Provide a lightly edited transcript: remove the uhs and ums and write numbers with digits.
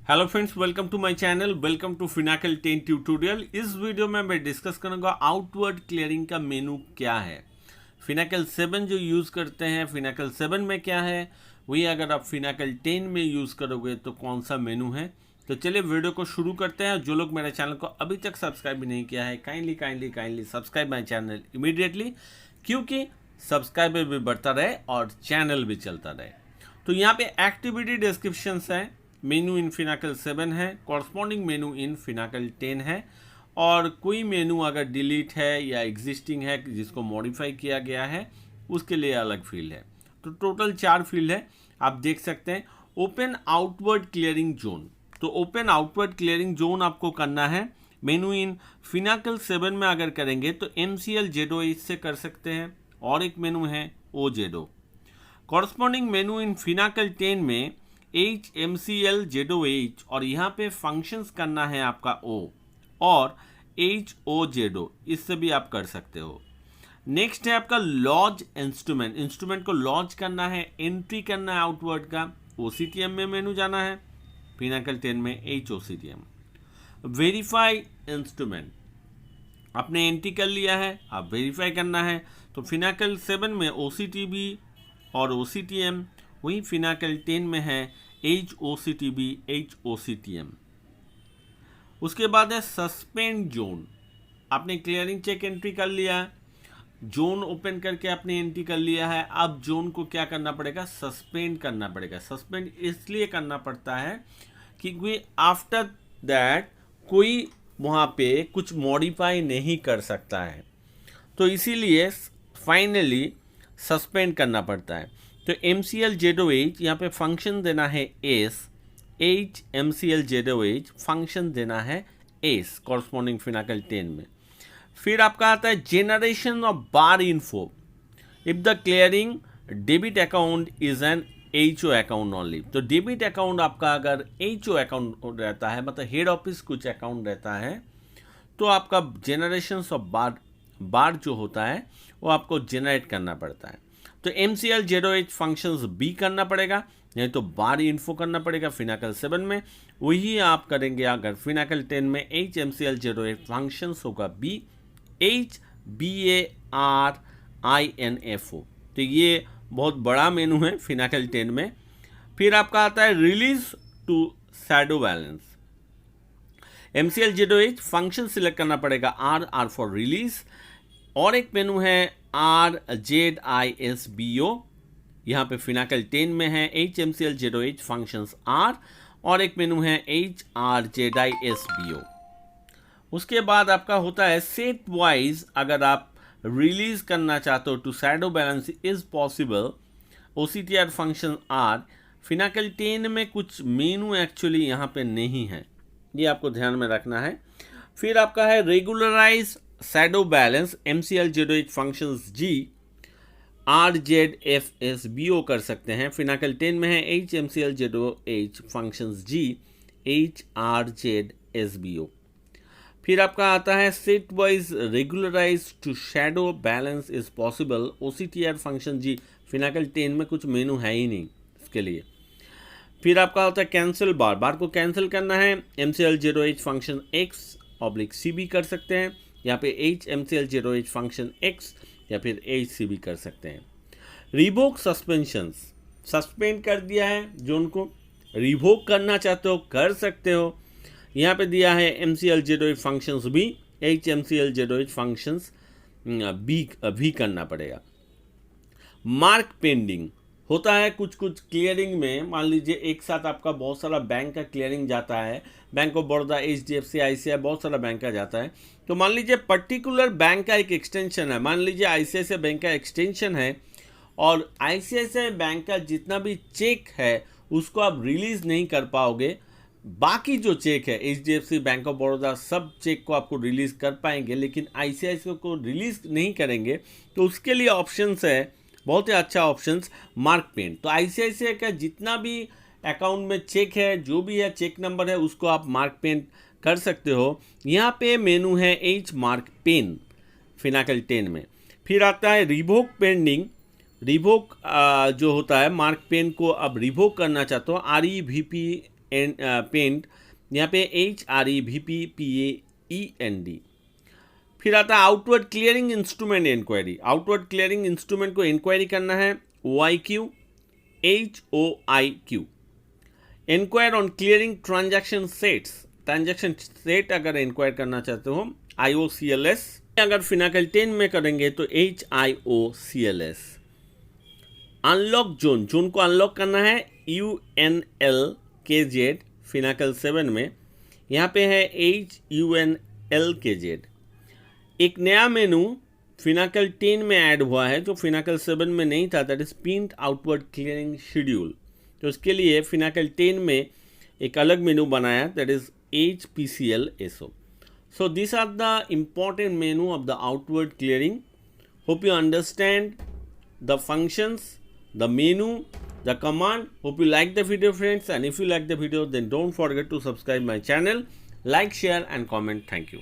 Hello friends, welcome to my channel, welcome to Finacle 10 tutorial. इस video में मैं discuss करूंगा आउटवर्ड क्लियरिंग का मेनू क्या है। फिनाकल 7 जो यूज़ करते हैं, फिनाकल 7 में क्या है, वही अगर आप फिनाकल 10 में यूज़ करोगे तो कौन सा मेनू है। तो चलिए वीडियो को शुरू करते हैं। जो लोग मेरे चैनल को अभी तक सब्सक्राइब भी नहीं किया है, kindly subscribe my channel immediately, क्योंकि सब्सक्राइबर भी बढ़ता रहे और चैनल भी चलता रहे। तो यहाँ पे एक्टिविटी डिस्क्रिप्शंस है, मेनू इन फिनाकल 7 है, कॉरस्पॉन्डिंग मेनू इन फिनाकल 10 है, और कोई मेनू अगर डिलीट है या एग्जिस्टिंग है जिसको मॉडिफाई किया गया है उसके लिए अलग फील्ड है। तो टोटल 4 फील्ड है, आप देख सकते हैं। ओपन आउटवर्ड क्लियरिंग जोन, तो ओपन आउटवर्ड क्लियरिंग जोन आपको करना है। मेनू इन फिनाकल 7 में अगर करेंगे तो MCL ZOH से कर सकते हैं, और एक मेनू है OZO। कॉरस्पॉन्डिंग मेनू इन फिनाकल 10 में HMCL ZOH, और यहाँ पे फंक्शंस करना है आपका O, और HOZO, इससे भी आप कर सकते हो। नेक्स्ट है आपका लॉज इंस्ट्रूमेंट, इंस्ट्रूमेंट को लॉन्च करना है, एंट्री करना है आउटवर्ड का। OCTM में मेनू जाना है, फिनाकल 10 में HOCTM। वेरीफाई इंस्ट्रूमेंट, आपने एंट्री कर लिया है, आप वेरीफाई करना है, तो फिनाकल 7 में OCTB और OCTM, वही फिनाकल 10 में है HOCTB HOCTM। उसके बाद है सस्पेंड जोन, आपने क्लियरिंग चेक एंट्री कर लिया, जोन ओपन करके आपने एंट्री कर लिया है। अब जोन को क्या करना पड़ेगा, सस्पेंड करना पड़ेगा। सस्पेंड इसलिए करना पड़ता है क्योंकि आफ्टर दैट कोई वहाँ पे कुछ मॉडिफाई नहीं कर सकता है, तो इसीलिए फाइनली सस्पेंड करना पड़ता है। तो MCL ZOH, यहाँ पे फंक्शन देना है S, HMCL ZOH फंक्शन देना है S, कॉरस्पॉन्डिंग फिनाकल 10 में। फिर आपका आता है generation of bar info if the clearing debit account is an HO account only. तो डेबिट अकाउंट आपका अगर HO अकाउंट रहता है, मतलब हेड ऑफिस कुछ अकाउंट रहता है, तो आपका जेनरेशन ऑफ बार जो होता है वो आपको जेनरेट करना पड़ता है। तो MCL ZOH फंक्शंस B करना पड़ेगा, नहीं तो बार इन्फो करना पड़ेगा फिनाकल 7 में। वही आप करेंगे अगर फिनाकल 10 में HMCL ZOH फंक्शंस होगा B, HBARINFO। तो ये बहुत बड़ा मेनू है फिनाकल 10 में। फिर आपका आता है release to shadow balance, MCL ZOH function select करना पड़ेगा R फॉर रिलीज, और एक मेनू है RZISBO, यहाँ पे फिनाकल 10 में है HMCL ZOH फंक्शंस R, और एक मेनू है HRZISBO। उसके बाद आपका होता है सेट वाइज, अगर आप रिलीज करना चाहते हो to shadow balance is possible, OCTR function R। Finacle 10 में कुछ मेनू एक्चुअली यहाँ पे नहीं है, ये आपको ध्यान में रखना है। फिर आपका है regularise shadow balance, MCL ZOH functions G, RZFSBO कर सकते हैं। फिनाकल 10 में है HMCL ZOH functions G, HRZSBO। फिर आपका आता है set wise regularise to shadow balance is possible, OCTR function G। Finacle 10 में कुछ मेनू है ही नहीं इसके लिए। फिर आपका होता है कैंसिल बार, बार को कैंसिल करना है, MCL ZOH फंक्शन X/CB कर सकते हैं, यहाँ पे HMCL ZOH फंक्शन X या फिर HCB कर सकते हैं। रिवोक सस्पेंशंस, सस्पेंड कर दिया है जोन को, रिवोक करना चाहते हो कर सकते हो, यहाँ पे दिया है MCL ZOH functions B, HMCL ZOH functions भी करना पड़ेगा। मार्क पेंडिंग होता है कुछ कुछ क्लियरिंग में, मान लीजिए एक साथ आपका बहुत सारा बैंक का क्लियरिंग जाता है, bank of Baroda, HDFC, ICICI, बहुत सारा बैंक का जाता है। तो मान लीजिए पर्टिकुलर बैंक का एक एक्सटेंशन है, मान लीजिए ICICI बैंक का एक्सटेंशन है, और ICICI बैंक का जितना भी चेक है उसको आप रिलीज नहीं कर पाओगे। बाकी जो चेक है HDFC, बैंक ऑफ बड़ौदा, सब चेक को आपको रिलीज कर पाएंगे, लेकिन ICICI को रिलीज नहीं करेंगे। तो उसके लिए ऑप्शंस है, बहुत ही अच्छा ऑप्शंस, मार्क पेन। तो ICICI का जितना भी अकाउंट में चेक है, जो भी है चेक नंबर है, उसको आप मार्क पेन कर सकते हो। यहाँ पे मेनू है H मार्क पेन फिनाकल 10 में। फिर आता है रिवोक पेंडिंग, रिवोक जो होता है मार्क पेन को अब रिवोक करना चाहते हो, REVP पेंट, यहाँ पे HREVPPAEND। फिर आता है outward clearing instrument inquiry. Outward clearing instrument को इंक्वायरी करना है OIQ, HOIQ। Inquire on clearing transaction sets, transaction set अगर इंक्वायर करना चाहते हो IOCLS। अगर फिनाकल 10 में करेंगे तो HIOCLS। अनलॉक जोन, जोन को अनलॉक करना है UNLKZ फिनाकल 7 में, यहाँ पे है HUNLKZ। एक नया मेनू फिनाकल 10 में ऐड हुआ है जो फिनाकल 7 में नहीं था, दैट इज पिंड आउटवर्ड क्लियरिंग शेड्यूल। तो इसके लिए फिनाकल 10 में एक अलग मेनू बनाया, that is HPCL-SO। So these are the important menu of the outward clearing. Hope you understand the functions, the menu, the command. Hope you like the video, friends, and if you like the video then don't forget to subscribe my channel, like, share and comment. Thank you.